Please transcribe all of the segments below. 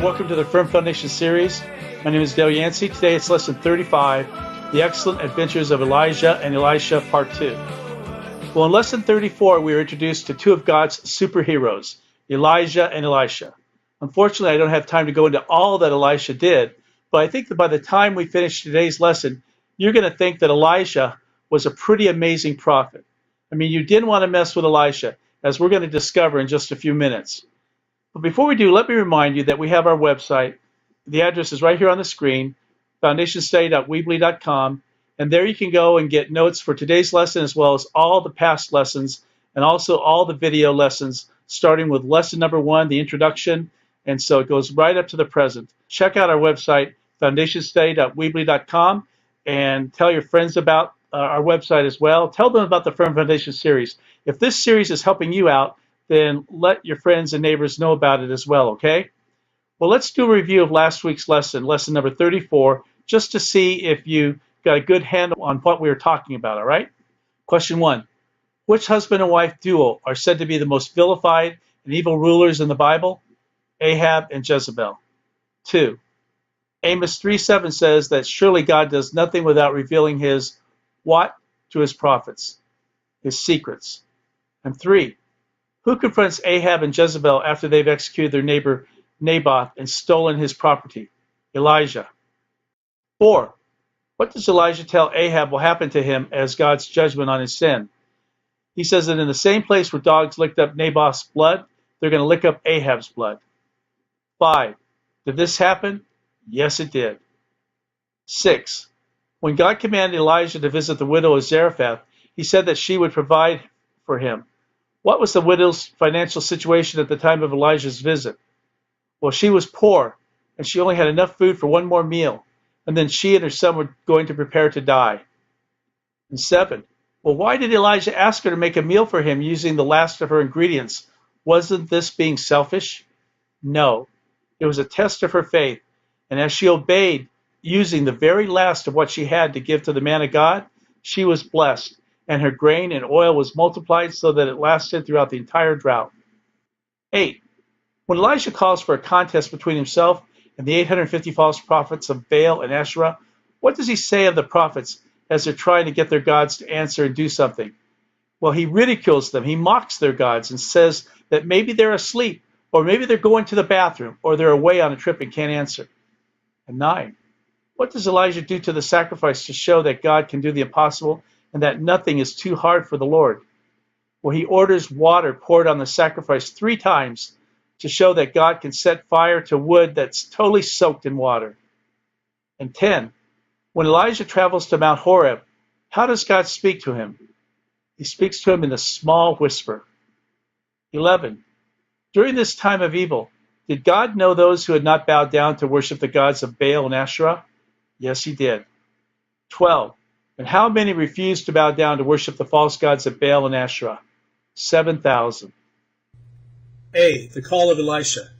welcome to the Firm Foundation series. My name is Yancy. Today it's lesson 35, The Excellent Adventures of Elijah and Elisha, Part 2. Well, in lesson 34, we were introduced to two of God's superheroes, Elijah and Elisha. Unfortunately, I don't have time to go into all that Elisha did, but I think that by the time we finish today's lesson, you're going to think that Elijah was a pretty amazing prophet. I mean, you didn't want to mess with Elisha, as we're going to discover in just a few minutes. But before we do, let me remind you that we have our website. The address is right here on the screen, foundationstudy.weebly.com, and there you can go and get notes for today's lesson as well as all the past lessons and also all the video lessons, starting with lesson number 1, the introduction, and so it goes right up to the present. Check out our website, foundationstudy.weebly.com, and tell your friends about our website as well. Tell them about the Firm Foundation series. If this series is helping you out, then let your friends and neighbors know about it as well, okay? Well, let's do a review of last week's lesson, lesson number 34, just to see if you got a good handle on what we were talking about, all right? Question 1. Which husband and wife duo are said to be the most vilified and evil rulers in the Bible? Ahab and Jezebel. 2. Amos 3:7 says that surely God does nothing without revealing his what to his prophets? His secrets. And 3. Who confronts Ahab and Jezebel after they've executed their neighbor Naboth and stolen his property? Elijah. 4. What does Elijah tell Ahab will happen to him as God's judgment on his sin? He says that in the same place where dogs licked up Naboth's blood, they're going to lick up Ahab's blood. 5. Did this happen? Yes, it did. 6. When God commanded Elijah to visit the widow of Zarephath, he said that she would provide for him. What was the widow's financial situation at the time of Elijah's visit? Well, she was poor, and she only had enough food for one more meal, and then she and her son were going to prepare to die. And 7. Well, why did Elijah ask her to make a meal for him using the last of her ingredients? Wasn't this being selfish? No. It was a test of her faith, and as she obeyed, using the very last of what she had to give to the man of God, she was blessed, and her grain and oil was multiplied so that it lasted throughout the entire drought. 8. When Elisha calls for a contest between himself and the 850 false prophets of Baal and Asherah, what does he say of the prophets as they're trying to get their gods to answer and do something? Well, he ridicules them. He mocks their gods and says that maybe they're asleep, or maybe they're going to the bathroom, or they're away on a trip and can't answer. And 9. What does Elijah do to the sacrifice to show that God can do the impossible and that nothing is too hard for the Lord? Well, he orders water poured on the sacrifice 3 times to show that God can set fire to wood that's totally soaked in water. And 10. When Elijah travels to Mount Horeb, how does God speak to him? He speaks to him in a small whisper. 11. During this time of evil, did God know those who had not bowed down to worship the gods of Baal and Asherah? Yes, he did. 12. And how many refused to bow down to worship the false gods of Baal and Asherah? 7,000. A. The call of Elisha.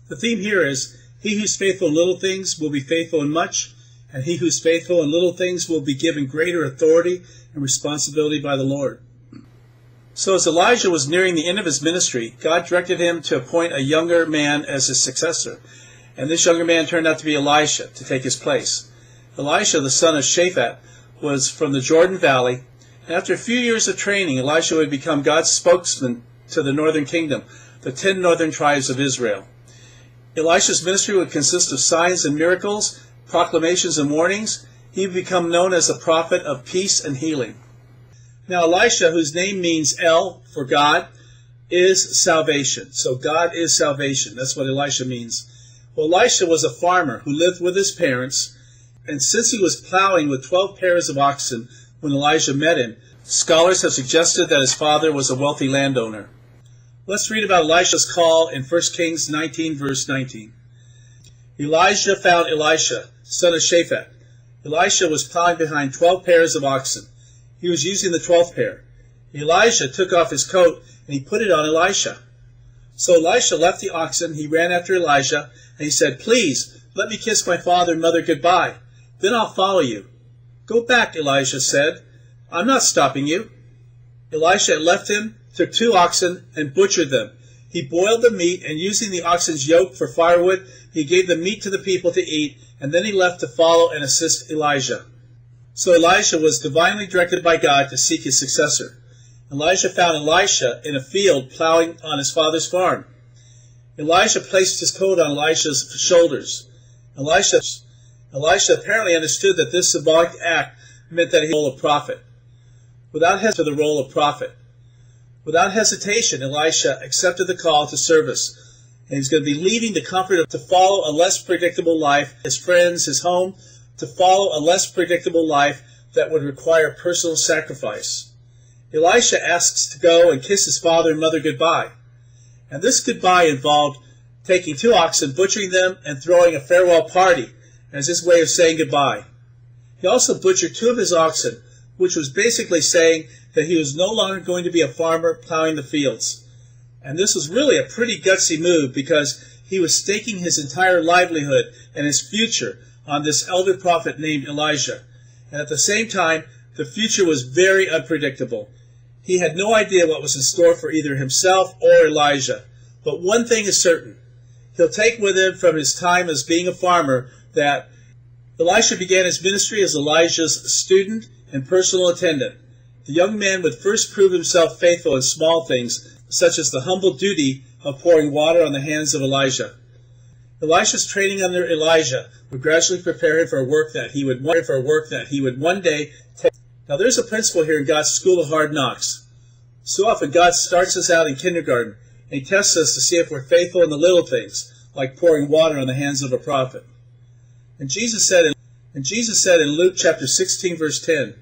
The theme here is, he who's faithful in little things will be faithful in much, and he who's faithful in little things will be given greater authority and responsibility by the Lord. So as Elijah was nearing the end of his ministry, God directed him to appoint a younger man as his successor. And this younger man turned out to be Elisha, to take his place. Elisha, the son of Shaphat, was from the Jordan Valley, and after a few years of training, Elisha would become God's spokesman to the northern kingdom, the 10 northern tribes of Israel. Elisha's ministry would consist of signs and miracles, proclamations and warnings. He would become known as a prophet of peace and healing. Now Elisha, whose name means El for God, is salvation. So God is salvation. That's what Elisha means. Well, Elisha was a farmer who lived with his parents, and since he was plowing with 12 pairs of oxen when Elijah met him, scholars have suggested that his father was a wealthy landowner. Let's read about Elisha's call in 1 Kings 19, verse 19. Elijah found Elisha, son of Shaphat. Elisha was plowing behind 12 pairs of oxen. He was using the 12th pair. Elijah took off his coat and he put it on Elisha. So Elisha left the oxen, he ran after Elijah, and he said, "Please, let me kiss my father and mother goodbye. Then I'll follow you." "Go back," Elijah said. "I'm not stopping you." Elisha left him, took 2 oxen, and butchered them. He boiled the meat, and using the oxen's yoke for firewood, he gave the meat to the people to eat, and then he left to follow and assist Elijah. So Elijah was divinely directed by God to seek his successor. Elijah found Elisha in a field plowing on his father's farm. Elisha placed his coat on Elisha's shoulders. Elisha apparently understood that this symbolic act meant that he was the role of prophet. Without hesitation, Elisha accepted the call to service. And he's going to be leaving the comfort to follow a less predictable life, his friends, his home, to follow a less predictable life that would require personal sacrifice. Elisha asks to go and kiss his father and mother goodbye. And this goodbye involved taking 2 oxen, butchering them, and throwing a farewell party as his way of saying goodbye. He also butchered 2 of his oxen, which was basically saying that he was no longer going to be a farmer plowing the fields. And this was really a pretty gutsy move because he was staking his entire livelihood and his future on this elder prophet named Elijah. And at the same time, the future was very unpredictable. He had no idea what was in store for either himself or Elijah. But one thing is certain. He'll take with him from his time as being a farmer that Elisha began his ministry as Elijah's student and personal attendant. The young man would first prove himself faithful in small things, such as the humble duty of pouring water on the hands of Elijah. Elisha's training under Elijah would gradually prepare him for a work that he would one day take. Now there's a principle here in God's school of hard knocks. So often God starts us out in kindergarten, and he tests us to see if we're faithful in the little things, like pouring water on the hands of a prophet. And Jesus said in Luke chapter 16, verse 10,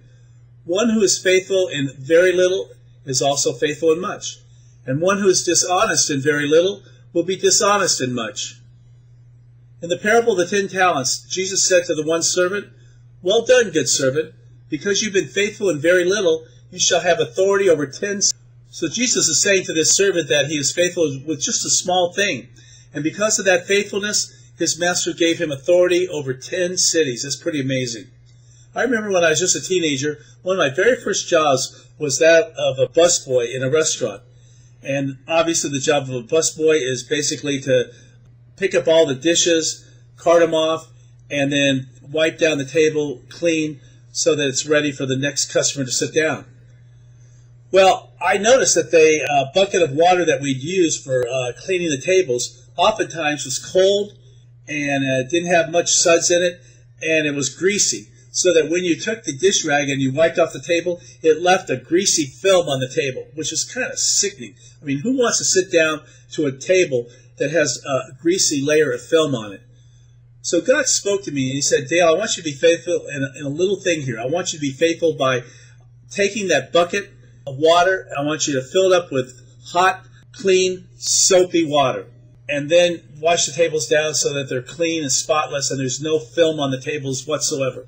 "One who is faithful in very little is also faithful in much. And one who is dishonest in very little will be dishonest in much." In the parable of the 10 talents, Jesus said to the one servant, "Well done, good servant. Because you've been faithful in very little, you shall have authority over 10." So Jesus is saying to this servant that he is faithful with just a small thing. And because of that faithfulness, his master gave him authority over 10 cities. That's pretty amazing. I remember when I was just a teenager, one of my very first jobs was that of a busboy in a restaurant. And obviously the job of a busboy is basically to pick up all the dishes, cart them off, and then wipe down the table clean so that it's ready for the next customer to sit down. Well, I noticed that the bucket of water that we'd use for cleaning the tables oftentimes was cold and didn't have much suds in it, and it was greasy. So that when you took the dish rag and you wiped off the table, it left a greasy film on the table, which is kind of sickening. I mean, who wants to sit down to a table that has a greasy layer of film on it? So God spoke to me and he said, "Dale, I want you to be faithful in a little thing here. I want you to be faithful by taking that bucket of water, and I want you to fill it up with hot, clean, soapy water. And then wash the tables down so that they're clean and spotless and there's no film on the tables whatsoever."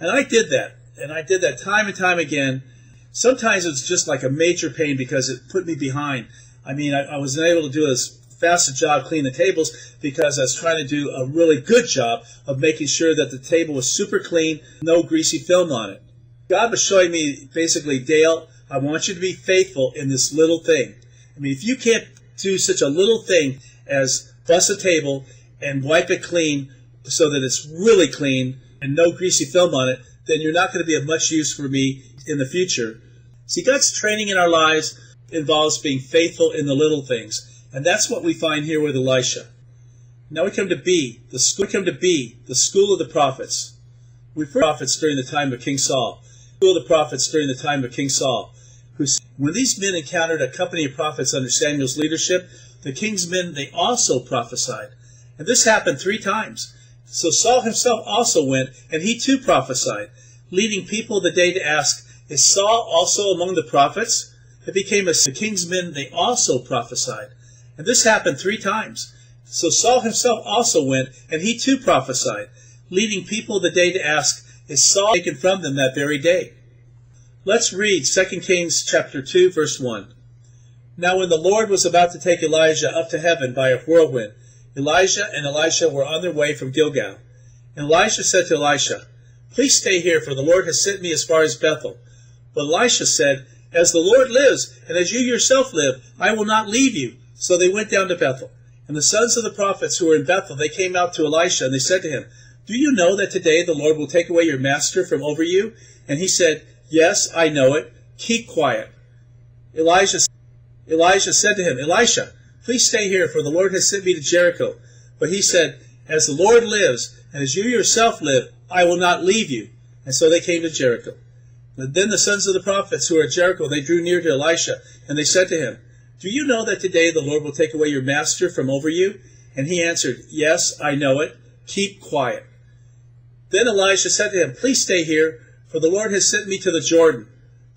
And I did that. And I did that time and time again. Sometimes it was just like a major pain because it put me behind. I mean, I wasn't able to do as fast a job cleaning the tables because I was trying to do a really good job of making sure that the table was super clean, no greasy film on it. God was showing me basically, "Dale, I want you to be faithful in this little thing." I mean, if you can't do such a little thing as bust a table and wipe it clean so that it's really clean and no greasy film on it, then you're not going to be of much use for me in the future. See, God's training in our lives involves being faithful in the little things. And that's what we find here with Elisha. Now we come to B, the school of the prophets. We first prophets during the time of King Saul. School of the prophets during the time of King Saul. When these men encountered a company of prophets under Samuel's leadership, the king's men, they also prophesied. And this happened 3 times. So Saul himself also went, and he too prophesied, leading people of the day to ask, "Is Saul also among the prophets?" It became the king's men, they also prophesied. And this happened 3 times. So Saul himself also went, and he too prophesied, leading people of the day to ask, "Is Saul taken from them that very day?" Let's read 2 Kings chapter 2, verse 1. Now when the Lord was about to take Elijah up to heaven by a whirlwind, Elijah and Elisha were on their way from Gilgal. And Elisha said to Elisha, "Please stay here, for the Lord has sent me as far as Bethel." But Elisha said, "As the Lord lives, and as you yourself live, I will not leave you." So they went down to Bethel. And the sons of the prophets who were in Bethel, they came out to Elisha, and they said to him, "Do you know that today the Lord will take away your master from over you?" And he said, "Yes, I know it. Keep quiet." Elijah said to him, "Elisha, please stay here, for the Lord has sent me to Jericho." But he said, "As the Lord lives, and as you yourself live, I will not leave you." And so they came to Jericho. But then the sons of the prophets who were at Jericho, they drew near to Elisha, and they said to him, "Do you know that today the Lord will take away your master from over you?" And he answered, "Yes, I know it. Keep quiet." Then Elisha said to him, "Please stay here, for the Lord has sent me to the Jordan."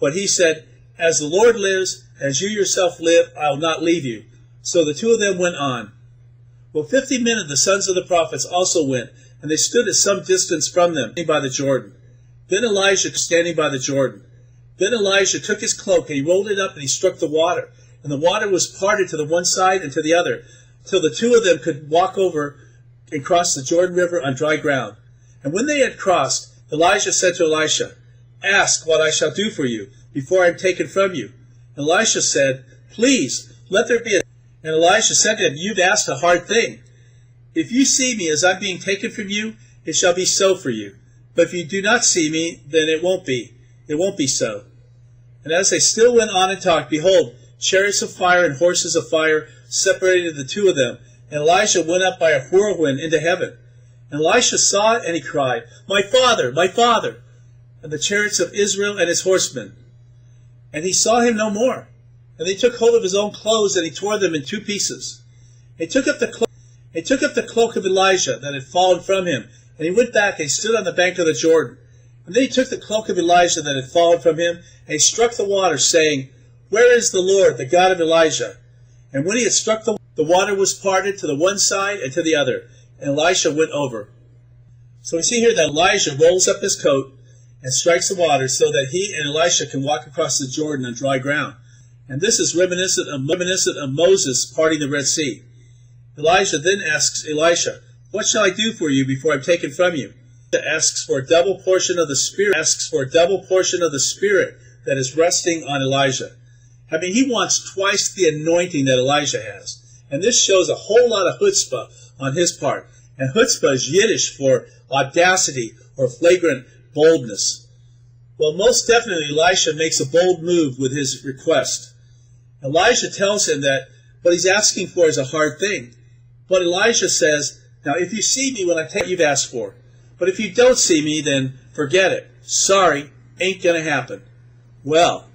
But he said, "As the Lord lives, as you yourself live, I will not leave you." So the two of them went on. Well, 50 men of the sons of the prophets also went, and they stood at some distance from them, by the Jordan. Then Elijah standing by the Jordan. Then Elijah took his cloak, and he rolled it up, and he struck the water. And the water was parted to the one side and to the other, till the two of them could walk over and cross the Jordan River on dry ground. And when they had crossed, Elijah said to Elisha, "Ask what I shall do for you, before I am taken from you." And Elisha said, "Please, let there be a..." And Elisha said to him, "You've asked a hard thing. If you see me as I'm being taken from you, it shall be so for you. But if you do not see me, then it won't be. It won't be so." And as they still went on and talked, behold, chariots of fire and horses of fire separated the two of them. And Elisha went up by a whirlwind into heaven. And Elisha saw it, and he cried, "My father, my father!" And the chariots of Israel and his horsemen. And he saw him no more. And he took hold of his own clothes, and he tore them in two pieces. He took up the cloak of Elijah that had fallen from him, and he went back and he stood on the bank of the Jordan. And then he took the cloak of Elijah that had fallen from him, and he struck the water, saying, "Where is the Lord, the God of Elijah?" And when he had struck the water was parted to the one side and to the other, and Elisha went over. So we see here that Elijah rolls up his coat and strikes the water so that he and Elisha can walk across the Jordan on dry ground. And this is reminiscent of Moses parting the Red Sea. Elijah then asks Elisha, "What shall I do for you before I'm taken from you?" He asks for a double portion of the Spirit, that is resting on Elijah. I mean, he wants twice the anointing that Elijah has. And this shows a whole lot of chutzpah on his part. And chutzpah is Yiddish for audacity or flagrant boldness. Well, most definitely Elisha makes a bold move with his request. Elijah tells him that what he's asking for is a hard thing. But Elisha says, "Now if you see me when I take what you've asked for, but if you don't see me, then forget it. Sorry, ain't going to happen." Well,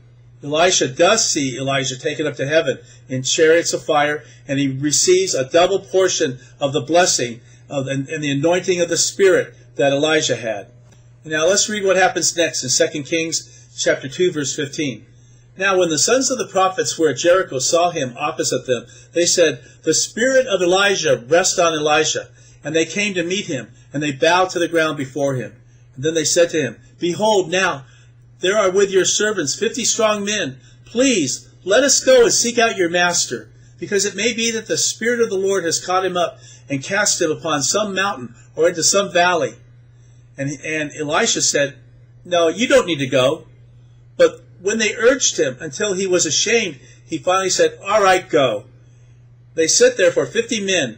Elisha does see Elijah taken up to heaven in chariots of fire, and he receives a double portion of the blessing and the anointing of the Spirit that Elijah had. Now let's read what happens next in 2 Kings chapter 2, verse 15. Now when the sons of the prophets who were at Jericho saw him opposite them, they said, "The spirit of Elijah rests on Elisha." And they came to meet him, and they bowed to the ground before him. And then they said to him, "Behold, now there are with your servants 50 strong men. Please, let us go and seek out your master, because it may be that the Spirit of the Lord has caught him up and cast him upon some mountain or into some valley." And Elisha said, "No, you don't need to go." But when they urged him until he was ashamed, he finally said, "All right, go." They sent therefore 50 men,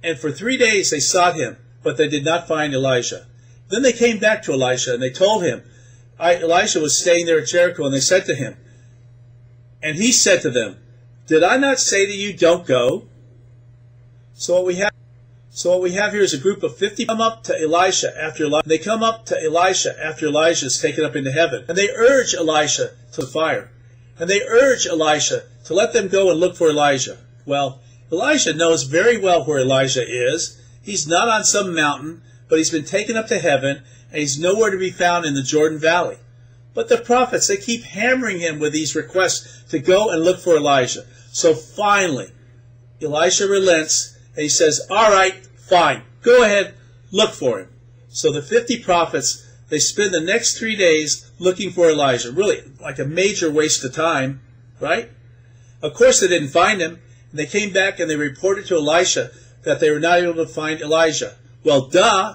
and for 3 days they sought him, but they did not find Elijah. Then they came back to Elisha, and they told him, Elisha was staying there at Jericho, and they said to him, and he said to them, "Did I not say to you, don't go?" So what we have here is a group of 50 come up to Elisha after Elijah. They come up to Elisha after Elijah is taken up into heaven, and they urge Elisha to the fire, and they urge Elisha to let them go and look for Elijah. Well, Elisha knows very well where Elijah is. He's not on some mountain, but he's been taken up to heaven, and he's nowhere to be found in the Jordan Valley. But the prophets, they keep hammering him with these requests to go and look for Elijah. So finally, Elisha relents, and he says, "All right, fine, go ahead, look for him." So the 50 prophets, they spend the next 3 days looking for Elijah. Really, like a major waste of time, right? Of course, they didn't find him. And they came back and they reported to Elisha that they were not able to find Elijah. Well, duh,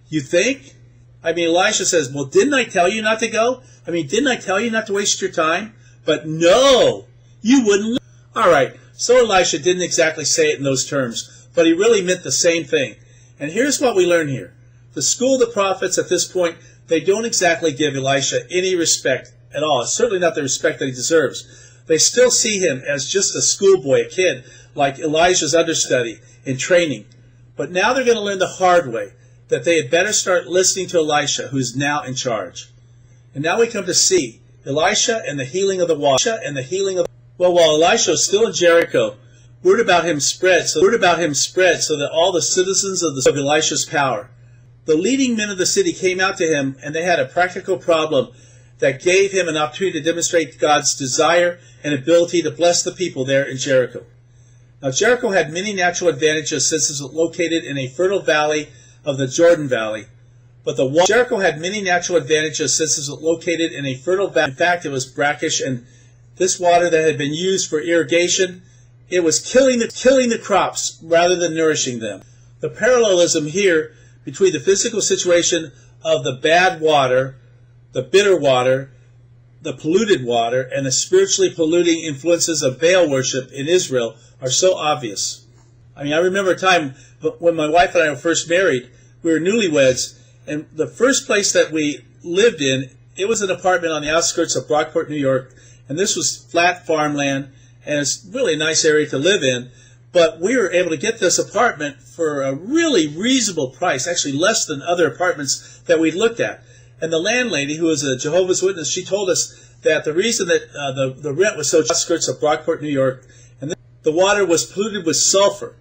you think? I mean, Elisha says, "Well, didn't I tell you not to go? I mean, didn't I tell you not to waste your time?" But no, you wouldn't. All right, So Elisha didn't exactly say it in those terms, but he really meant the same thing. And here's what we learn here. The school of the prophets at this point, they don't exactly give Elisha any respect at all. It's certainly not the respect that he deserves. They still see him as just a schoolboy, a kid, like Elijah's understudy in training. But now they're going to learn the hard way, that they had better start listening to Elisha, who's now in charge. And now we come to see Elisha and the healing of the water. Well, while Elisha was still in Jericho, word about him spread so that all the citizens of Elisha's power, the leading men of the city, came out to him, and they had a practical problem that gave him an opportunity to demonstrate God's desire and ability to bless the people there in Jericho. Now, Jericho had many natural advantages since it was located in a fertile valley of the Jordan Valley. Jericho had many natural advantages since it was located in a fertile valley. In fact, it was brackish, and this water that had been used for irrigation, it was killing the crops rather than nourishing them. The parallelism here between the physical situation of the bad water, the bitter water, the polluted water, and the spiritually polluting influences of Baal worship in Israel are so obvious. I mean, I remember a time when my wife and I were first married. We were newlyweds, and the first place that we lived in, it was an apartment on the outskirts of Brockport, New York, and this was flat farmland, and it's really a nice area to live in. But we were able to get this apartment for a really reasonable price, actually less than other apartments that we'd looked at. And the landlady, who was a Jehovah's Witness, she told us that the reason that the rent was so outskirts of Brockport, New York, and the water was polluted with sulfur.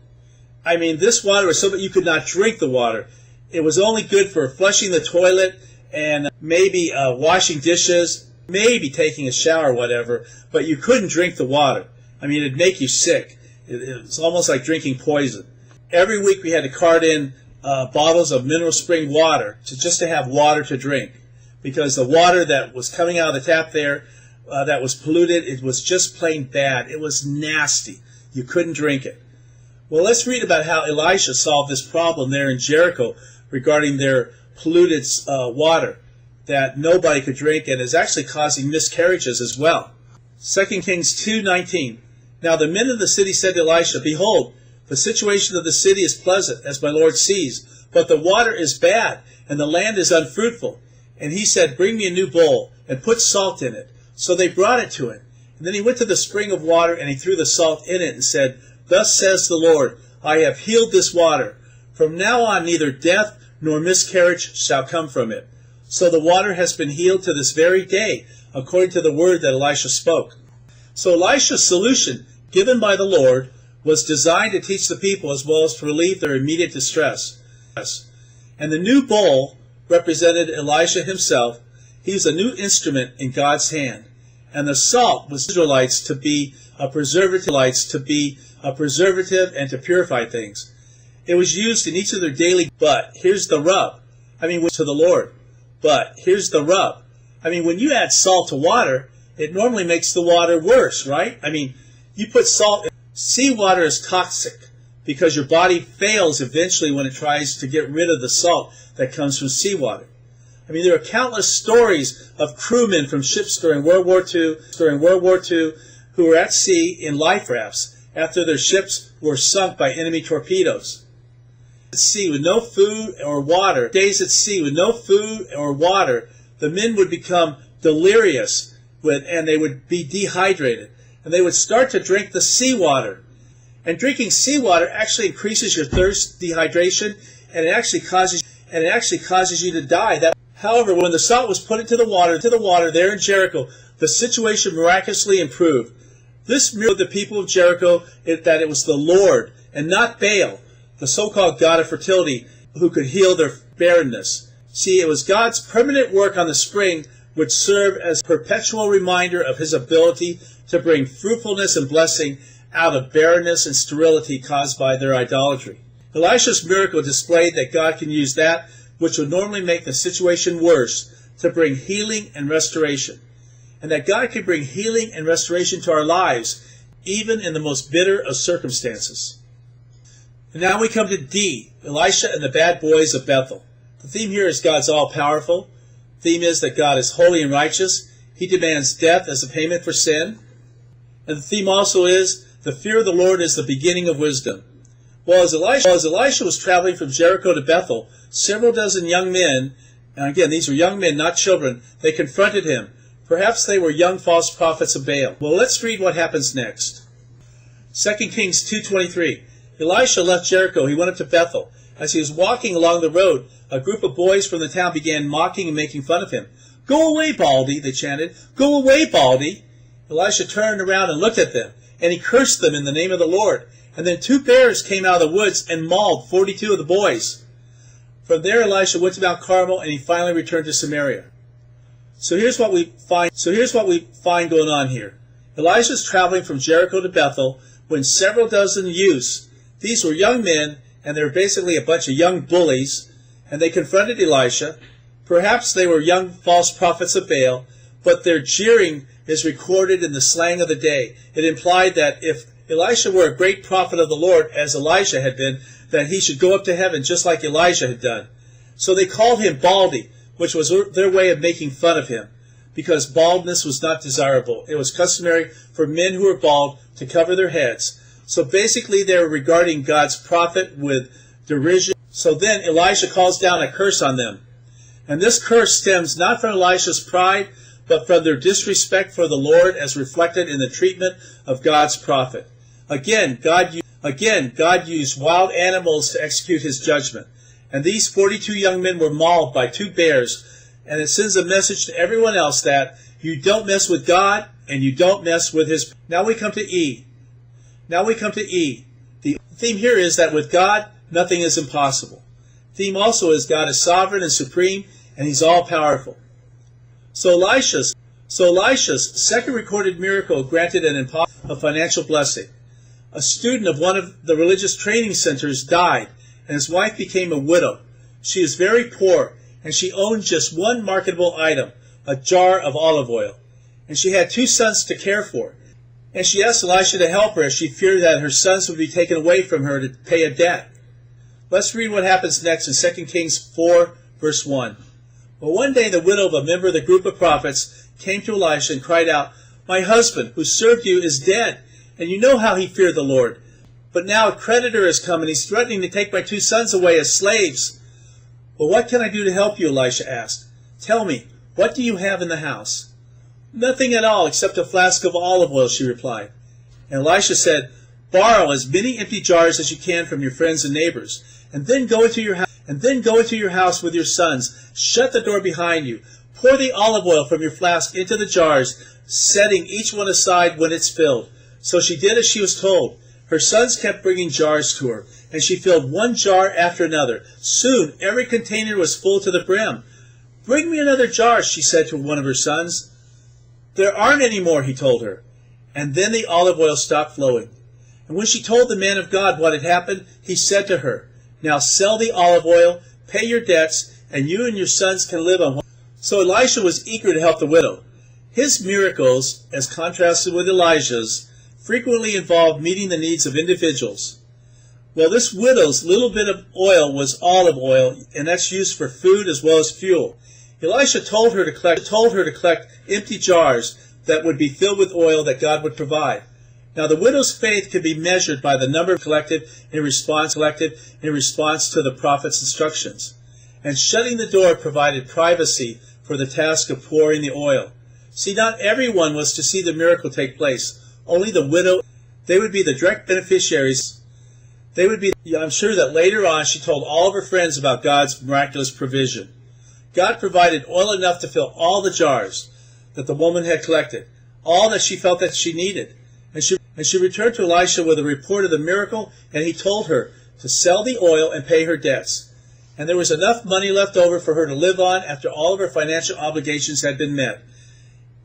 I mean, this water was so that you could not drink the water. It was only good for flushing the toilet and maybe washing dishes, maybe taking a shower or whatever, but you couldn't drink the water. I mean, it'd make you sick. It was almost like drinking poison. Every week we had to cart in bottles of mineral spring water just to have water to drink, because the water that was coming out of the tap there that was polluted, it was just plain bad. It was nasty. You couldn't drink it. Well, let's read about how Elisha solved this problem there in Jericho regarding their polluted water that nobody could drink and is actually causing miscarriages as well. 2 Kings 2:19. Now the men of the city said to Elisha, Behold, the situation of the city is pleasant, as my Lord sees, but the water is bad, and the land is unfruitful. And he said, Bring me a new bowl, and put salt in it. So they brought it to him. And then he went to the spring of water, and he threw the salt in it, and said, Thus says the Lord, I have healed this water. From now on neither death nor miscarriage shall come from it. So the water has been healed to this very day, according to the word that Elisha spoke. So Elisha's solution, given by the Lord, was designed to teach the people as well as to relieve their immediate distress. And the new bowl represented Elisha himself. He was a new instrument in God's hand. And the salt was Israelites to be a preservative and to purify things. It was used in each of their daily, but here's the rub. To the Lord. But here's the rub. When you add salt to water, it normally makes the water worse, right? You put salt in. Seawater is toxic because your body fails eventually when it tries to get rid of the salt that comes from seawater. There are countless stories of crewmen from ships during World War II who were at sea in life rafts after their ships were sunk by enemy torpedoes. At sea with no food or water, the men would become delirious and they would be dehydrated. And they would start to drink the seawater. And drinking seawater actually increases your thirst, dehydration, and it actually causes you to die. However, when the salt was put into the water there in Jericho, the situation miraculously improved. This showed the people of Jericho that it was the Lord and not Baal, the so-called god of fertility, who could heal their barrenness. See, it was God's permanent work on the spring which served as a perpetual reminder of his ability to bring fruitfulness and blessing out of barrenness and sterility caused by their idolatry. Elisha's miracle displayed that God can use that which would normally make the situation worse to bring healing and restoration, and that God can bring healing and restoration to our lives even in the most bitter of circumstances. And now we come to D, Elisha and the bad boys of Bethel. The theme here is God's all-powerful. The theme is that God is holy and righteous. He demands death as a payment for sin. And the theme also is The fear of the Lord is the beginning of wisdom. Well, as Elisha was traveling from Jericho to Bethel, several dozen young men, and again, these were young men, not children, they confronted him. Perhaps they were young false prophets of Baal. Well, let's read what happens next. 2 Kings 2:23. Elisha left Jericho. He went up to Bethel. As he was walking along the road, a group of boys from the town began mocking and making fun of him. "Go away, Baldy," they chanted. "Go away, Baldy." Elisha turned around and looked at them, and he cursed them in the name of the Lord. And then 2 bears came out of the woods and mauled 42 of the boys. From there, Elisha went to Mount Carmel, and he finally returned to Samaria. So here's what we find going on here. Elisha is traveling from Jericho to Bethel when several dozen youths, these were young men, and they were basically a bunch of young bullies, and they confronted Elisha. Perhaps they were young false prophets of Baal, but their jeering is recorded in the slang of the day. It implied that if Elisha were a great prophet of the Lord, as Elijah had been, that he should go up to heaven just like Elijah had done. So they called him Baldy, which was their way of making fun of him, because baldness was not desirable. It was customary for men who were bald to cover their heads. So basically they were regarding God's prophet with derision. So then Elisha calls down a curse on them. And this curse stems not from Elisha's pride, but from their disrespect for the Lord as reflected in the treatment of God's prophet. Again, God used wild animals to execute his judgment. And these 42 young men were mauled by 2 bears. And it sends a message to everyone else that you don't mess with God and you don't mess with his... Now we come to E. The theme here is that with God, nothing is impossible. The theme also is God is sovereign and supreme, and he's all-powerful. So Elisha's second recorded miracle granted a financial blessing. A student of one of the religious training centers died, and his wife became a widow. She is very poor, and she owned just one marketable item, a jar of olive oil. And she had 2 sons to care for. And she asked Elisha to help her as she feared that her sons would be taken away from her to pay a debt. Let's read what happens next in 2 Kings 4, verse 1. Well, one day the widow of a member of the group of prophets came to Elisha and cried out, "My husband, who served you, is dead, and you know how he feared the Lord. But now a creditor has come, and he's threatening to take my 2 sons away as slaves." "Well, what can I do to help you?" Elisha asked. "Tell me, what do you have in the house?" "Nothing at all except a flask of olive oil," she replied. And Elisha said, "Borrow as many empty jars as you can from your friends and neighbors, and then go into your house with your sons. Shut the door behind you. Pour the olive oil from your flask into the jars, setting each one aside when it's filled." So she did as she was told. Her sons kept bringing jars to her, and she filled one jar after another. Soon every container was full to the brim. "Bring me another jar," she said to one of her sons. "There aren't any more," he told her. And then the olive oil stopped flowing. And when she told the man of God what had happened, he said to her, "Now sell the olive oil, pay your debts, and you and your sons can live on what..." So Elisha was eager to help the widow. His miracles, as contrasted with Elijah's, frequently involved meeting the needs of individuals. Well, this widow's little bit of oil was olive oil, and that's used for food as well as fuel. Elisha told her to collect empty jars that would be filled with oil that God would provide. Now, the widow's faith could be measured by the number collected in response to the prophet's instructions. And shutting the door provided privacy for the task of pouring the oil. See, not everyone was to see the miracle take place. Only the widow. They would be the direct beneficiaries. I'm sure that later on she told all of her friends about God's miraculous provision. God provided oil enough to fill all the jars that the woman had collected, all that she felt that she needed. And she returned to Elisha with a report of the miracle, and he told her to sell the oil and pay her debts. And there was enough money left over for her to live on after all of her financial obligations had been met.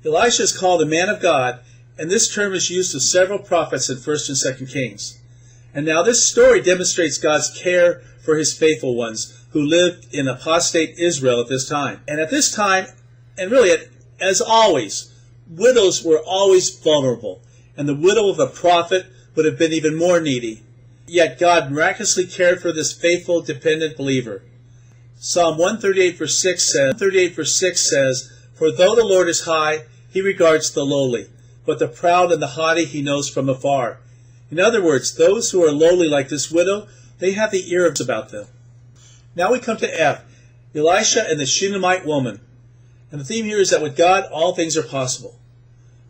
Elisha is called a man of God, and this term is used of several prophets in 1 and 2 Kings. And now this story demonstrates God's care for his faithful ones who lived in apostate Israel at this time. And at this time, and really as always, widows were always vulnerable, and the widow of a prophet would have been even more needy. Yet God miraculously cared for this faithful, dependent believer. Psalm 138 verse 6 says, "For though the Lord is high, he regards the lowly, but the proud and the haughty he knows from afar. In other words, those who are lowly like this widow, they have the ear about them. Now we come to F, Elisha and the Shunammite woman. And the theme here is that with God, all things are possible.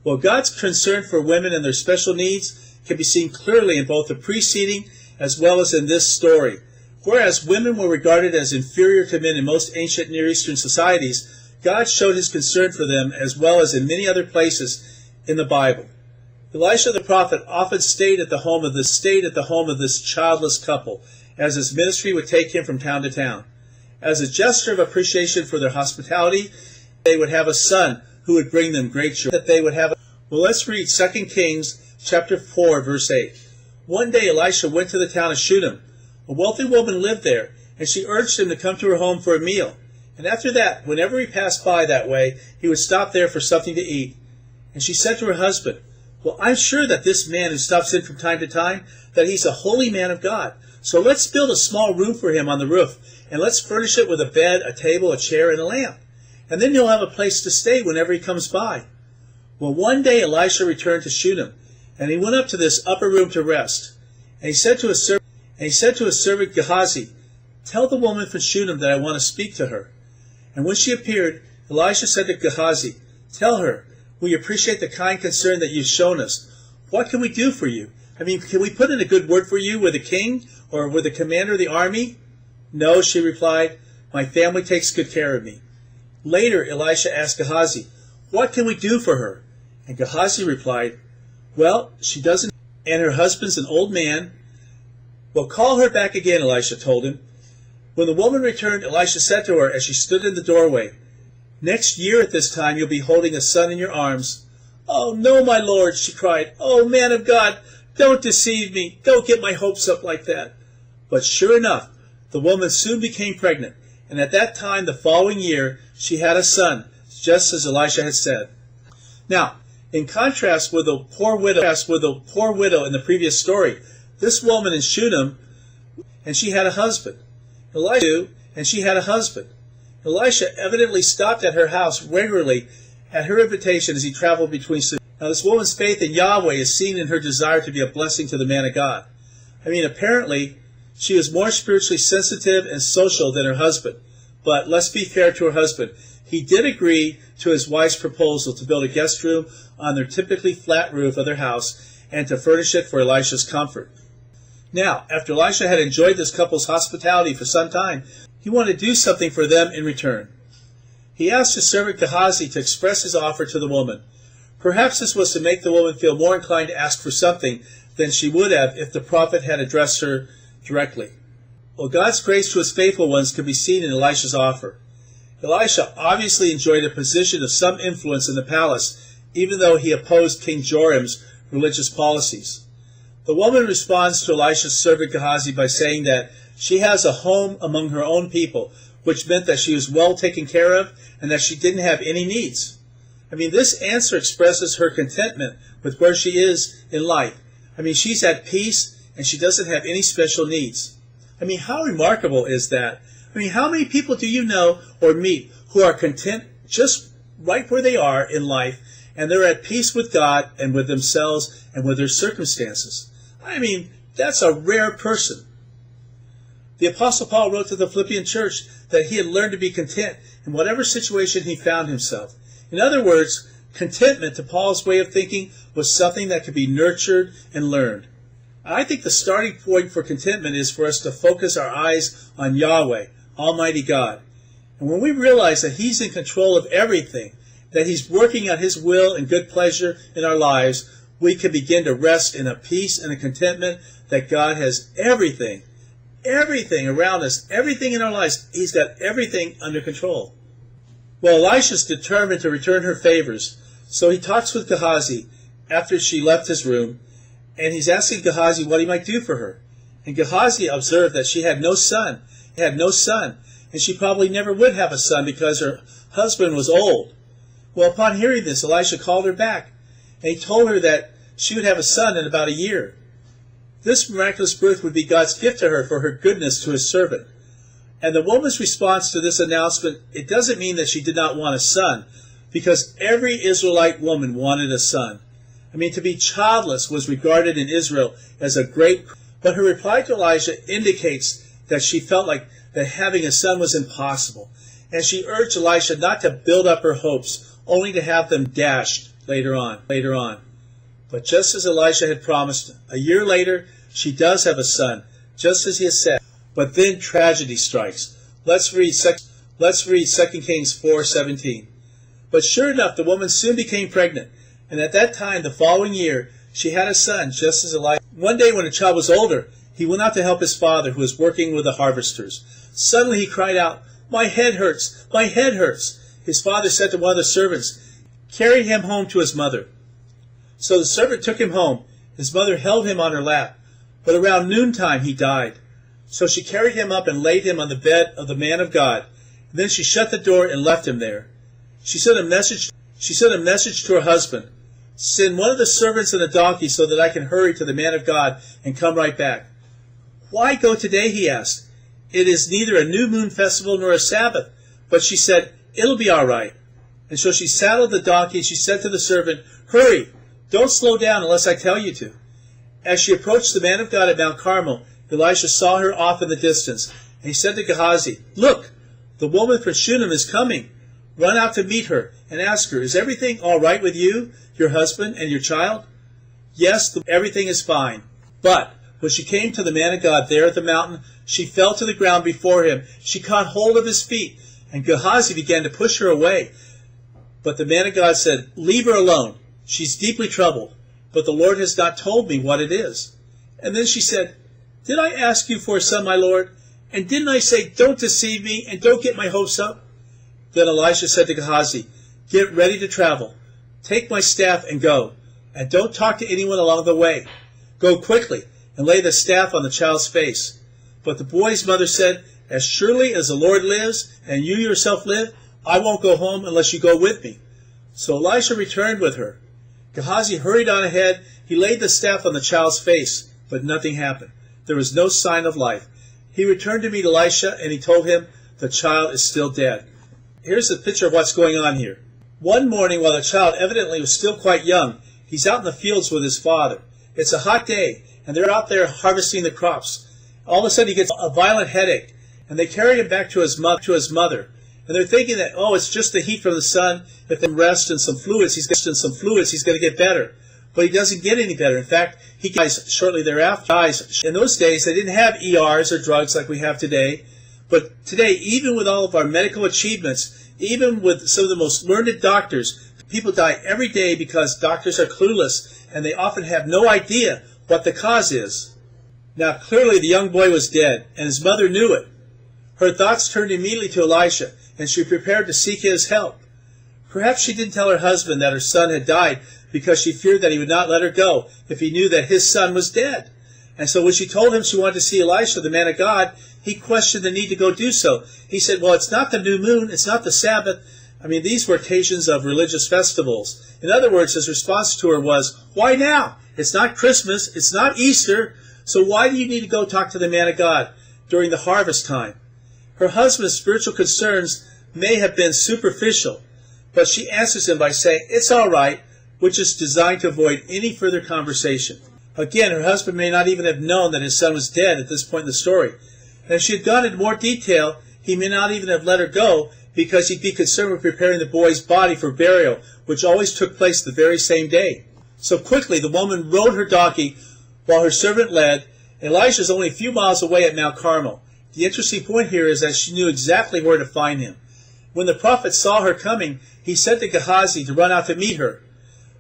Well, God's concern for women and their special needs can be seen clearly in both the preceding as well as in this story. Whereas women were regarded as inferior to men in most ancient Near Eastern societies, God showed his concern for them as well as in many other places in the Bible. Elisha the prophet often stayed at the home of this childless couple, as his ministry would take him from town to town. As a gesture of appreciation for their hospitality, they would have a son who would bring them great joy. Well, let's read 2 Kings chapter 4, verse 8. One day Elisha went to the town of Shunem. A wealthy woman lived there, and she urged him to come to her home for a meal. And after that, whenever he passed by that way, he would stop there for something to eat. And she said to her husband, "Well, I'm sure that this man who stops in from time to time, that he's a holy man of God. So let's build a small room for him on the roof, and let's furnish it with a bed, a table, a chair, and a lamp. And then he'll have a place to stay whenever he comes by." Well, one day Elisha returned to Shunem, and he went up to this upper room to rest. And he said to his servant Gehazi, "Tell the woman from Shunem that I want to speak to her." And when she appeared, Elisha said to Gehazi, "Tell her, we appreciate the kind concern that you've shown us. What can we do for you? Can we put in a good word for you with the king or with the commander of the army?" "No," she replied, "my family takes good care of me." Later, Elisha asked Gehazi, "What can we do for her?" And Gehazi replied, "Well, she doesn't, and her husband's an old man." "Well, call her back again," Elisha told him. When the woman returned, Elisha said to her as she stood in the doorway, "Next year at this time you'll be holding a son in your arms." "Oh, no, my lord," she cried. "Oh, man of God, don't deceive me. Don't get my hopes up like that." But sure enough, the woman soon became pregnant, and at that time the following year she had a son, just as Elisha had said. Now, in contrast with the poor widow in the previous story, this woman in Shunem, and she had a husband. Elisha evidently stopped at her house regularly at her invitation as he traveled between cities. Now, this woman's faith in Yahweh is seen in her desire to be a blessing to the man of God. Apparently, she was more spiritually sensitive and social than her husband. But let's be fair to her husband. He did agree to his wife's proposal to build a guest room on their typically flat roof of their house and to furnish it for Elisha's comfort. Now, after Elisha had enjoyed this couple's hospitality for some time, he wanted to do something for them in return. He asked his servant Gehazi to express his offer to the woman. Perhaps this was to make the woman feel more inclined to ask for something than she would have if the prophet had addressed her directly. Well, God's grace to his faithful ones could be seen in Elisha's offer. Elisha obviously enjoyed a position of some influence in the palace, even though he opposed King Joram's religious policies. The woman responds to Elisha's servant Gehazi by saying that she has a home among her own people, which meant that she was well taken care of and that she didn't have any needs. This answer expresses her contentment with where she is in life. She's at peace and she doesn't have any special needs. How remarkable is that? How many people do you know or meet who are content just right where they are in life, and they're at peace with God and with themselves and with their circumstances? That's a rare person. The Apostle Paul wrote to the Philippian church that he had learned to be content in whatever situation he found himself. In other words, contentment, to Paul's way of thinking, was something that could be nurtured and learned. I think the starting point for contentment is for us to focus our eyes on Yahweh, Almighty God. And when we realize that He's in control of everything, that He's working out His will and good pleasure in our lives, we can begin to rest in a peace and a contentment that God has everything around us, everything in our lives. He's got everything under control. Well, Elisha's determined to return her favors, so he talks with Gehazi after she left his room, and he's asking Gehazi what he might do for her. And Gehazi observed that she had no son, and she probably never would have a son because her husband was old. Well, upon hearing this, Elisha called her back, and he told her that she would have a son in about a year. This miraculous birth would be God's gift to her for her goodness to His servant. And the woman's response to this announcement, it doesn't mean that she did not want a son, because every Israelite woman wanted a son. To be childless was regarded in Israel as a great, but her reply to Elisha indicates that she felt like that having a son was impossible, and she urged Elisha not to build up her hopes, only to have them dashed later on. But just as Elisha had promised, a year later, she does have a son, just as he has said. But then tragedy strikes. Let's read 2 Kings 4:17. But sure enough, the woman soon became pregnant, and at that time, the following year, she had a son, just as Elisha. One day when the child was older, he went out to help his father, who was working with the harvesters. Suddenly he cried out, "My head hurts! My head hurts!" His father said to one of the servants, "Carry him home to his mother." So the servant took him home. His mother held him on her lap. But around noontime he died. So she carried him up and laid him on the bed of the man of God. And then she shut the door and left him there. She sent a message to her husband. "Send one of the servants and a donkey so that I can hurry to the man of God and come right back." "Why go today?" he asked. "It is neither a new moon festival nor a Sabbath." But she said, "It'll be all right." And so she saddled the donkey and she said to the servant, "Hurry, don't slow down unless I tell you to." As she approached the man of God at Mount Carmel, Elisha saw her off in the distance, and he said to Gehazi, "Look, the woman from Shunem is coming. Run out to meet her and ask her, 'Is everything all right with you, your husband, and your child?'" "Yes, everything is fine." But when she came to the man of God there at the mountain, she fell to the ground before him. She caught hold of his feet, and Gehazi began to push her away. But the man of God said, "Leave her alone. She's deeply troubled, but the Lord has not told me what it is." And then she said, "Did I ask you for a son, my Lord? And didn't I say, 'Don't deceive me and don't get my hopes up'?" Then Elisha said to Gehazi, "Get ready to travel. Take my staff and go, and don't talk to anyone along the way. Go quickly and lay the staff on the child's face." But the boy's mother said, "As surely as the Lord lives and you yourself live, I won't go home unless you go with me." So Elisha returned with her. Gehazi hurried on ahead. He laid the staff on the child's face, but nothing happened. There was no sign of life. He returned to meet Elisha, and he told him, "The child is still dead." Here's a picture of what's going on here. One morning, while the child evidently was still quite young, he's out in the fields with his father. It's a hot day, and they're out there harvesting the crops. All of a sudden, he gets a violent headache, and they carry him back to his mother. And they're thinking that, oh, it's just the heat from the sun. If they rest and some fluids, he's going to get better. But he doesn't get any better. In fact, he dies shortly thereafter. In those days, they didn't have ERs or drugs like we have today. But today, even with all of our medical achievements, even with some of the most learned doctors, people die every day because doctors are clueless, and they often have no idea what the cause is. Now, clearly, the young boy was dead, and his mother knew it. Her thoughts turned immediately to Elisha, and she prepared to seek his help. Perhaps she didn't tell her husband that her son had died because she feared that he would not let her go if he knew that his son was dead. And so when she told him she wanted to see Elisha, the man of God, he questioned the need to go do so. He said, "Well, it's not the new moon, it's not the Sabbath." These were occasions of religious festivals. In other words, his response to her was, "Why now? It's not Christmas, it's not Easter, so why do you need to go talk to the man of God during the harvest time?" Her husband's spiritual concerns may have been superficial, but she answers him by saying, "It's all right," which is designed to avoid any further conversation. Again, her husband may not even have known that his son was dead at this point in the story. And if she had gone into more detail, he may not even have let her go because he'd be concerned with preparing the boy's body for burial, which always took place the very same day. So quickly, the woman rode her donkey while her servant led. Elisha is only a few miles away at Mount Carmel. The interesting point here is that she knew exactly where to find him. When the prophet saw her coming, he said to Gehazi to run out to meet her.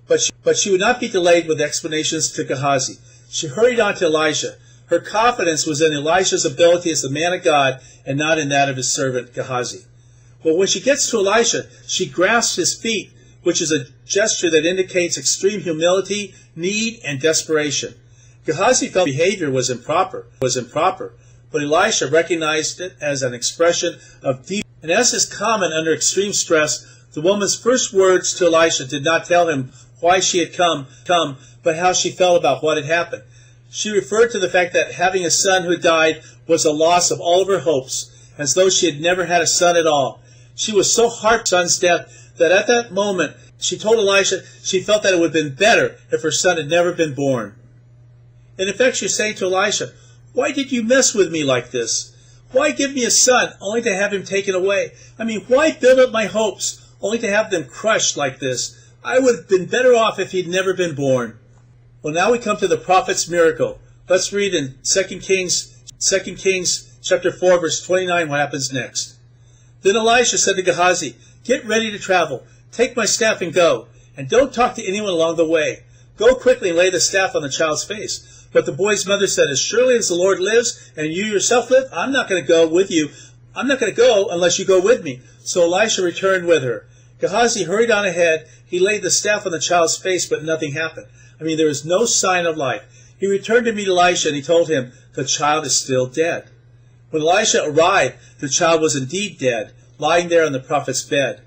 But she would not be delayed with explanations to Gehazi. She hurried on to Elisha. Her confidence was in Elisha's ability as the man of God and not in that of his servant Gehazi. Well, when she gets to Elisha, she grasps his feet, which is a gesture that indicates extreme humility, need, and desperation. Gehazi felt behavior was improper, but Elisha recognized it as an expression of deep. And as is common under extreme stress, the woman's first words to Elisha did not tell him why she had come, but how she felt about what had happened. She referred to the fact that having a son who died was a loss of all of her hopes, as though she had never had a son at all. She was so heartbroken by her son's death that at that moment She told Elisha she felt that it would have been better if her son had never been born. In effect, she's saying to Elisha, "Why did you mess with me like this? Why give me a son only to have him taken away? Why build up my hopes only to have them crushed like this? I would have been better off if he'd never been born." Well, now we come to the prophet's miracle. Let's read in 2 Kings chapter 4, verse 29, what happens next. Then Elisha said to Gehazi, "Get ready to travel. Take my staff and go, and don't talk to anyone along the way. Go quickly and lay the staff on the child's face." But the boy's mother said, "As surely as the Lord lives, and you yourself live, I'm not going to go with you. I'm not going to go unless you go with me." So Elisha returned with her. Gehazi hurried on ahead. He laid the staff on the child's face, but nothing happened. There was no sign of life. He returned to meet Elisha, and he told him, "The child is still dead." When Elisha arrived, the child was indeed dead, lying there on the prophet's bed.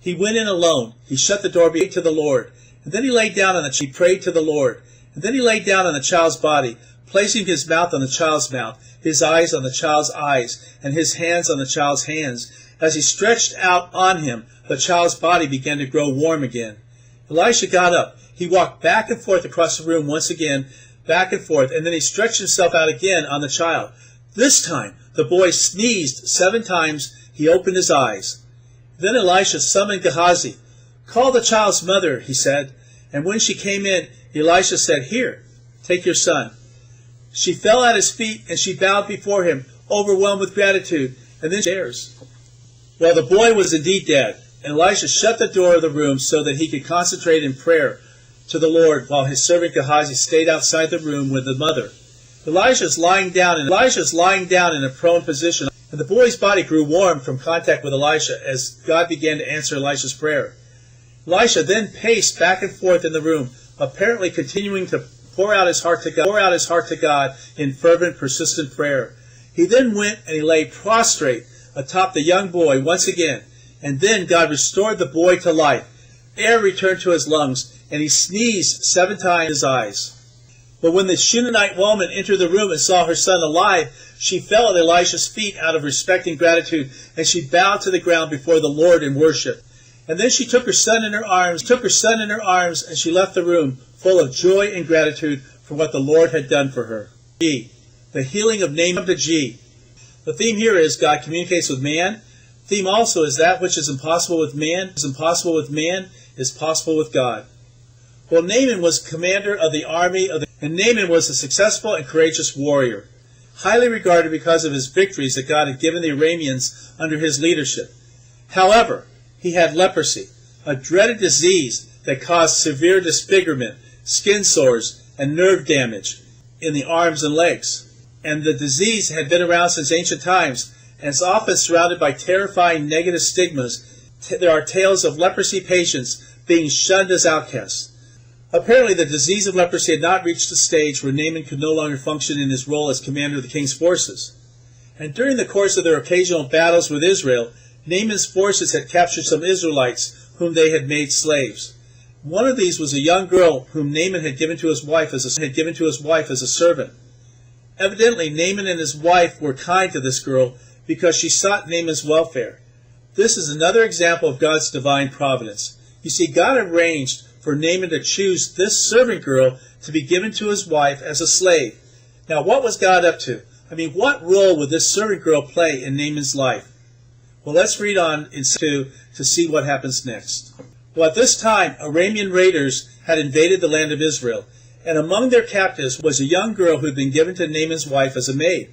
He went in alone. He shut the door, prayed to the Lord. And then he laid down on he prayed to the Lord. And then he laid down on the child's body, placing his mouth on the child's mouth, his eyes on the child's eyes, and his hands on the child's hands. As he stretched out on him, the child's body began to grow warm again. Elisha got up. He walked back and forth across the room once again, back and forth, and then he stretched himself out again on the child. This time, the boy sneezed 7 times. He opened his eyes. Then Elisha summoned Gehazi. "Call the child's mother," he said. And when she came in, Elisha said, "Here, take your son." She fell at his feet, and she bowed before him, overwhelmed with gratitude, and then stairs. Well, the boy was indeed dead, and Elisha shut the door of the room so that he could concentrate in prayer to the Lord, while his servant Gehazi stayed outside the room with the mother. Elisha's lying down in a prone position, and the boy's body grew warm from contact with Elisha as God began to answer Elisha's prayer. Elisha then paced back and forth in the room, apparently continuing to pour out his heart to God in fervent, persistent prayer. He then went and he lay prostrate atop the young boy once again, and then God restored the boy to life. Air returned to his lungs, and he sneezed 7 times in his eyes. But when the Shunammite woman entered the room and saw her son alive, she fell at Elisha's feet out of respect and gratitude, and she bowed to the ground before the Lord in worship. And then she took her son in her arms, and she left the room full of joy and gratitude for what the Lord had done for her. G. The healing of Naaman. To G. The theme here is God communicates with man. The theme also is that which is impossible with man is possible with God. Well, Naaman was commander of the army and Naaman was a successful and courageous warrior, highly regarded because of his victories that God had given the Arameans under his leadership. However, he had leprosy, a dreaded disease that caused severe disfigurement, skin sores, and nerve damage in the arms and legs. And the disease had been around since ancient times, and is often surrounded by terrifying negative stigmas. There are tales of leprosy patients being shunned as outcasts. Apparently, the disease of leprosy had not reached the stage where Naaman could no longer function in his role as commander of the king's forces. And during the course of their occasional battles with Israel, Naaman's forces had captured some Israelites whom they had made slaves. One of these was a young girl whom Naaman had given to his wife as a servant. Evidently, Naaman and his wife were kind to this girl because she sought Naaman's welfare. This is another example of God's divine providence. You see, God arranged for Naaman to choose this servant girl to be given to his wife as a slave. Now, what was God up to? What role would this servant girl play in Naaman's life? Well, let's read on to see what happens next. Well, at this time, Aramean raiders had invaded the land of Israel, and among their captives was a young girl who had been given to Naaman's wife as a maid.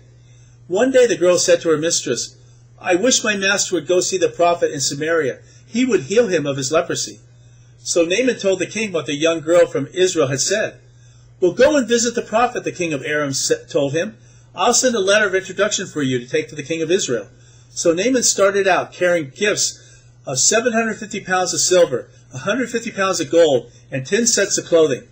One day the girl said to her mistress, "I wish my master would go see the prophet in Samaria. He would heal him of his leprosy." So Naaman told the king what the young girl from Israel had said. "Well, go and visit the prophet," the king of Aram told him. "I'll send a letter of introduction for you to take to the king of Israel." So Naaman started out carrying gifts of 750 pounds of silver, 150 pounds of gold, and 10 sets of clothing.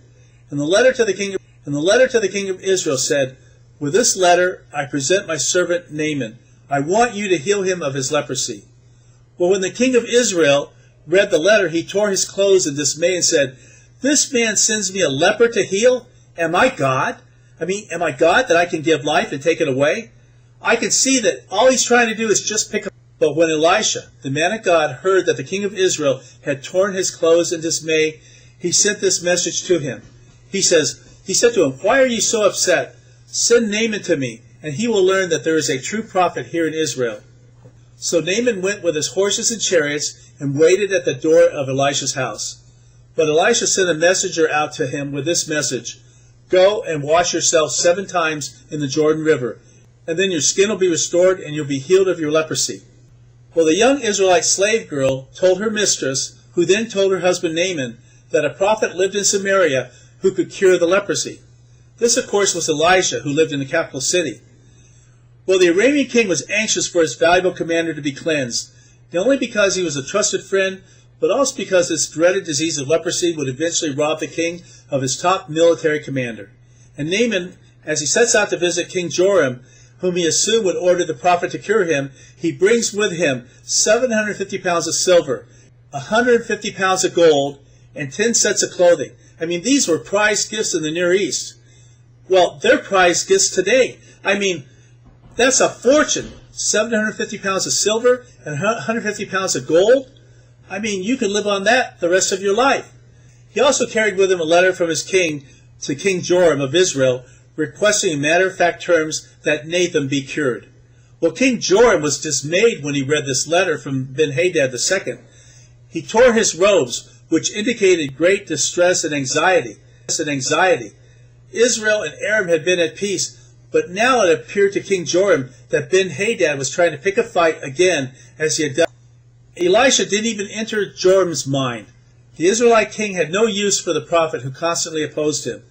And the letter to the king of Israel said, "With this letter I present my servant Naaman. I want you to heal him of his leprosy." Well, when the king of Israel read the letter, he tore his clothes in dismay and said, "This man sends me a leper to heal? Am I God? Am I God that I can give life and take it away? I can see that all he's trying to do is just pick up." But when Elisha, the man of God, heard that the king of Israel had torn his clothes in dismay, he sent this message to him. He said to him, "Why are you so upset? Send Naaman to me, and he will learn that there is a true prophet here in Israel." So Naaman went with his horses and chariots and waited at the door of Elisha's house. But Elisha sent a messenger out to him with this message: "Go and wash yourself 7 times in the Jordan River, and then your skin will be restored and you'll be healed of your leprosy." Well, the young Israelite slave girl told her mistress, who then told her husband Naaman, that a prophet lived in Samaria who could cure the leprosy. This, of course, was Elisha, who lived in the capital city. Well, the Arabian king was anxious for his valuable commander to be cleansed, not only because he was a trusted friend, but also because this dreaded disease of leprosy would eventually rob the king of his top military commander. And Naaman, as he sets out to visit King Joram, whom he assumed would order the prophet to cure him, he brings with him 750 pounds of silver, 150 pounds of gold, and 10 sets of clothing. I mean, these were prized gifts in the Near East. Well, they're prized gifts today. I mean, that's a fortune. 750 pounds of silver and 150 pounds of gold. I mean, you can live on that the rest of your life. He also carried with him a letter from his king to King Joram of Israel, requesting in matter-of-fact terms that Nathan be cured. Well, King Joram was dismayed when he read this letter from Ben-Hadad II. He tore his robes, which indicated great distress and anxiety. Israel and Aram had been at peace, but now it appeared to King Joram that Ben-Hadad was trying to pick a fight again, as he had done. Elisha didn't even enter Joram's mind. The Israelite king had no use for the prophet who constantly opposed him.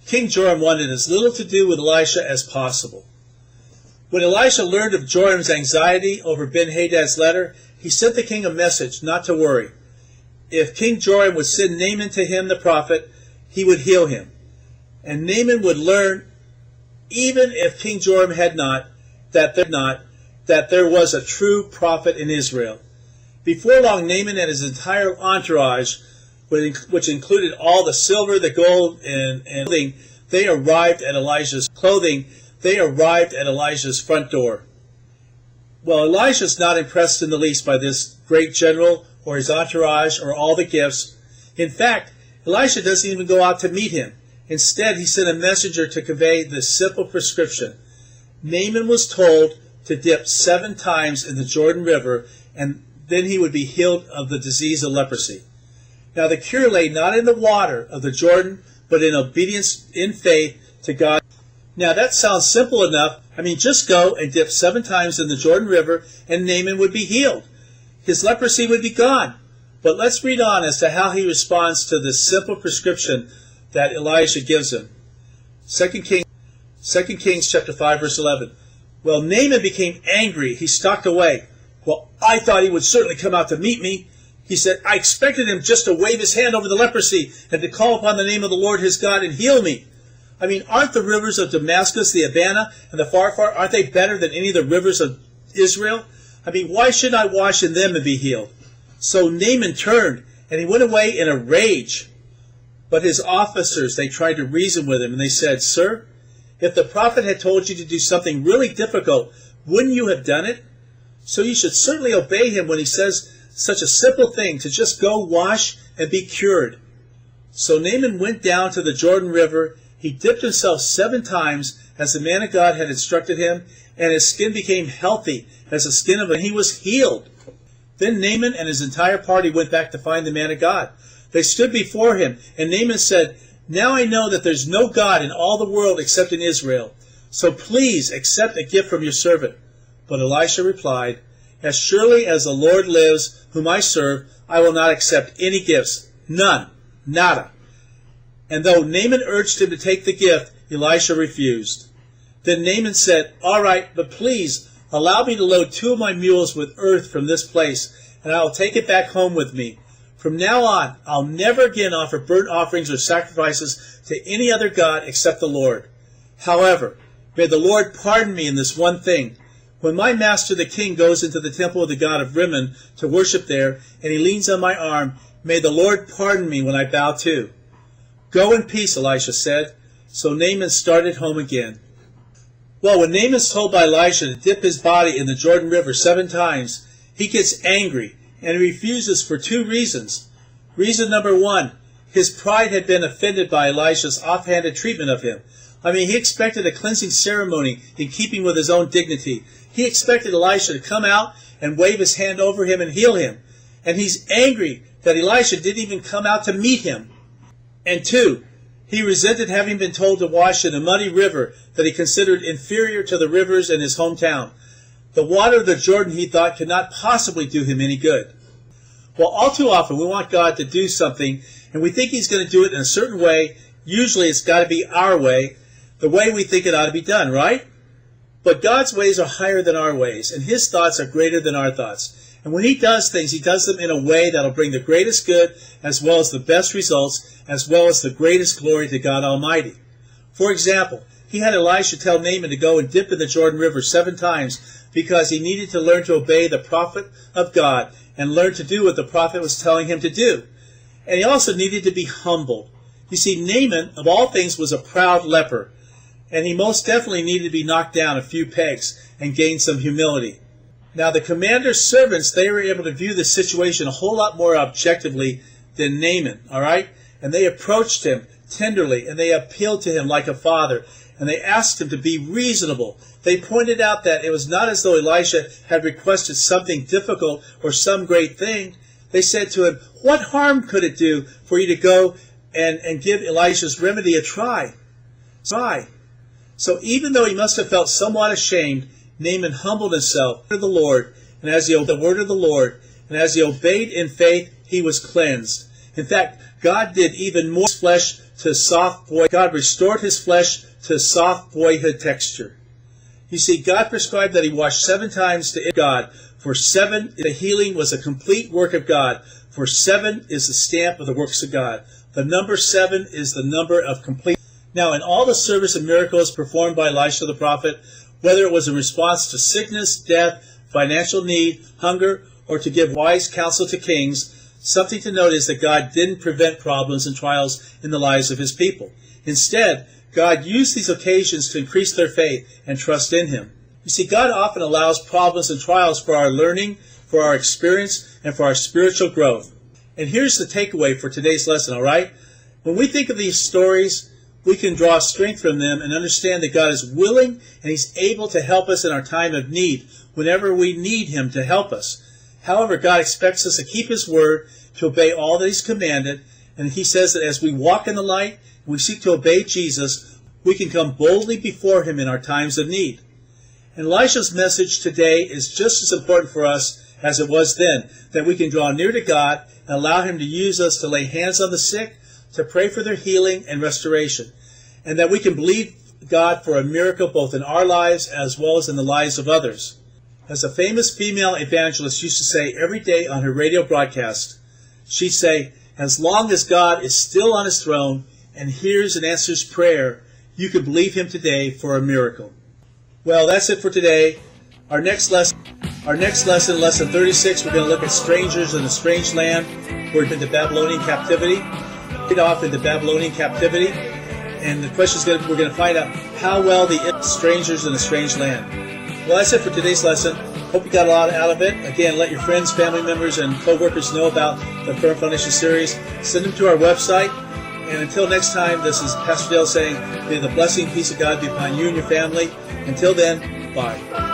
King Joram wanted as little to do with Elisha as possible. When Elisha learned of Joram's anxiety over Ben-Hadad's letter, he sent the king a message not to worry. If King Joram would send Naaman to him, the prophet, he would heal him. And Naaman would learn, even if King Joram had not, that there was a true prophet in Israel. Before long, Naaman and his entire entourage, which included all the silver, the gold, and clothing, they arrived at Elisha's front door. Well, Elisha's not impressed in the least by this great general or his entourage or all the gifts. In fact, Elisha doesn't even go out to meet him. Instead, he sent a messenger to convey this simple prescription. Naaman was told to dip 7 times in the Jordan River, and then he would be healed of the disease of leprosy. Now, the cure lay not in the water of the Jordan, but in obedience in faith to God. Now, that sounds simple enough. I mean, just go and dip 7 times in the Jordan River, and Naaman would be healed. His leprosy would be gone. But let's read on as to how he responds to this simple prescription that Elisha gives him. 2 Kings chapter 5, verse 11. Well, Naaman became angry. He stalked away. Well, I thought he would certainly come out to meet me. He said, I expected him just to wave his hand over the leprosy and to call upon the name of the Lord his God and heal me. I mean, aren't the rivers of Damascus, the Abana, and the Pharpar, aren't they better than any of the rivers of Israel? I mean, why shouldn't I wash in them and be healed? So Naaman turned, and he went away in a rage. But his officers, they tried to reason with him, and they said, Sir, if the prophet had told you to do something really difficult, wouldn't you have done it? So you should certainly obey him when he says such a simple thing, to just go wash and be cured. So Naaman went down to the Jordan River. He dipped himself 7 times, as the man of God had instructed him, and his skin became healthy as the skin of a... and he was healed. Then Naaman and his entire party went back to find the man of God. They stood before him, and Naaman said, Now I know that there's no God in all the world except in Israel. So please accept a gift from your servant. But Elisha replied, As surely as the Lord lives, whom I serve, I will not accept any gifts. None. Nada. And though Naaman urged him to take the gift, Elisha refused. Then Naaman said, All right, but please allow me to load 2 of my mules with earth from this place, and I will take it back home with me. From now on, I'll never again offer burnt offerings or sacrifices to any other god except the Lord. However, may the Lord pardon me in this one thing. When my master the king goes into the temple of the god of Rimmon to worship there, and he leans on my arm, may the Lord pardon me when I bow too. Go in peace, Elisha said. So Naaman started home again. Well, when Naaman's told by Elisha to dip his body in the Jordan River 7 times, he gets angry, and he refuses for 2 reasons. Reason number 1, his pride had been offended by Elisha's offhanded treatment of him. He expected a cleansing ceremony in keeping with his own dignity. He expected Elisha to come out and wave his hand over him and heal him. And he's angry that Elisha didn't even come out to meet him. And 2, he resented having been told to wash in a muddy river that he considered inferior to the rivers in his hometown. The water of the Jordan, he thought, could not possibly do him any good. Well, all too often we want God to do something, and we think he's going to do it in a certain way. Usually it's got to be our way, the way we think it ought to be done, right? But God's ways are higher than our ways, and his thoughts are greater than our thoughts. And when he does things, he does them in a way that will bring the greatest good, as well as the best results, as well as the greatest glory to God Almighty. For example, he had Elisha tell Naaman to go and dip in the Jordan River 7 times because he needed to learn to obey the prophet of God and learn to do what the prophet was telling him to do. And he also needed to be humbled. You see, Naaman, of all things, was a proud leper, and he most definitely needed to be knocked down a few pegs and gain some humility. Now, the commander's servants, they were able to view the situation a whole lot more objectively than Naaman, all right? And they approached him tenderly, and they appealed to him like a father, and they asked him to be reasonable. They pointed out that it was not as though Elisha had requested something difficult or some great thing. They said to him, what harm could it do for you to go and give Elisha's remedy a try? So even though he must have felt somewhat ashamed, Naaman humbled himself to the Lord, and as he obeyed the word of the Lord, and as he obeyed in faith, he was cleansed. In fact, God did even more flesh to soft boy. God restored his flesh to soft boyhood texture. You see, God prescribed that he wash 7 times to God. For 7, the healing was a complete work of God. For 7 is the stamp of the works of God. The number 7 is the number of complete. Now, in all the service and miracles performed by Elisha the prophet, whether it was in response to sickness, death, financial need, hunger, or to give wise counsel to kings, something to note is that God didn't prevent problems and trials in the lives of his people. Instead, God used these occasions to increase their faith and trust in him. You see, God often allows problems and trials for our learning, for our experience, and for our spiritual growth. And here's the takeaway for today's lesson, all right? When we think of these stories, we can draw strength from them and understand that God is willing and he's able to help us in our time of need, whenever we need him to help us. However, God expects us to keep his word, to obey all that he's commanded, and he says that as we walk in the light and we seek to obey Jesus, we can come boldly before him in our times of need. And Elisha's message today is just as important for us as it was then, that we can draw near to God and allow him to use us to lay hands on the sick, to pray for their healing and restoration, and that we can believe God for a miracle both in our lives as well as in the lives of others. As a famous female evangelist used to say every day on her radio broadcast, she'd say, as long as God is still on his throne and hears and answers prayer, you can believe him today for a miracle. Well, that's it for today. Our next lesson, lesson 36, we're going to look at strangers in a strange land. We're in the Babylonian captivity. Off into Babylonian captivity, and the question is we're going to find out how well the strangers in a strange land. Well, that's it for today's lesson. Hope you got a lot out of it. Again, let your friends, family members, and co-workers know about the Firm Foundation series. Send them to our website. And until next time, this is Pastor Dale saying, may the blessing and peace of God be upon you and your family. Until then, bye.